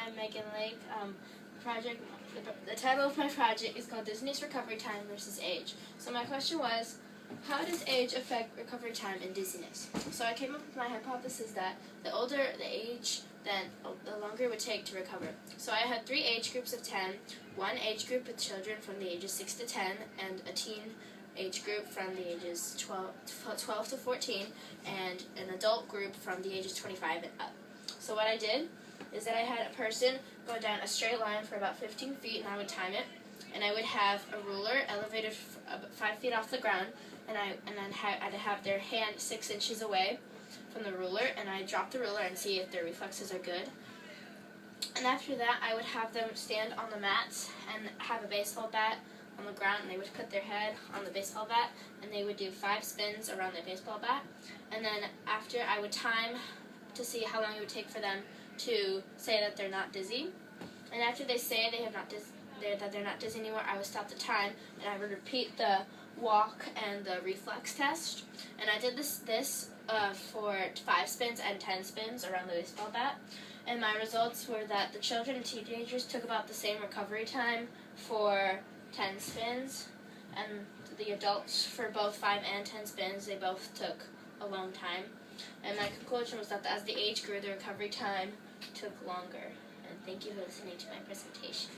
I'm Megan Lake. The title of my project is called Dizziness Recovery Time versus Age. So my question was, how does age affect recovery time and dizziness? So I came up with my hypothesis that the older the age, then the longer it would take to recover. So I had 3 age groups of 10, one age group with children from the ages 6 to 10, and a teen age group from the ages 12 to 14, and an adult group from the ages 25 and up. So what I did is that I had a person go down a straight line for about 15 feet, and I would time it, and I would have a ruler elevated 5 feet off the ground, and I'd have their hand 6 inches away from the ruler, and I'd drop the ruler and see if their reflexes are good. And after that, I would have them stand on the mats and have a baseball bat on the ground, and they would put their head on the baseball bat, and they would do 5 spins around the baseball bat. And then after, I would time to see how long it would take for them to say that they're not dizzy. And after they say that they're not dizzy anymore, I would stop the time, and I would repeat the walk and the reflex test. And I did this for 5 spins and 10 spins around the baseball bat. And my results were that the children and teenagers took about the same recovery time for 10 spins, and the adults, for both 5 and 10 spins, they both took a long time. And my conclusion was that as the age grew, the recovery time took longer. And thank you for listening to my presentation.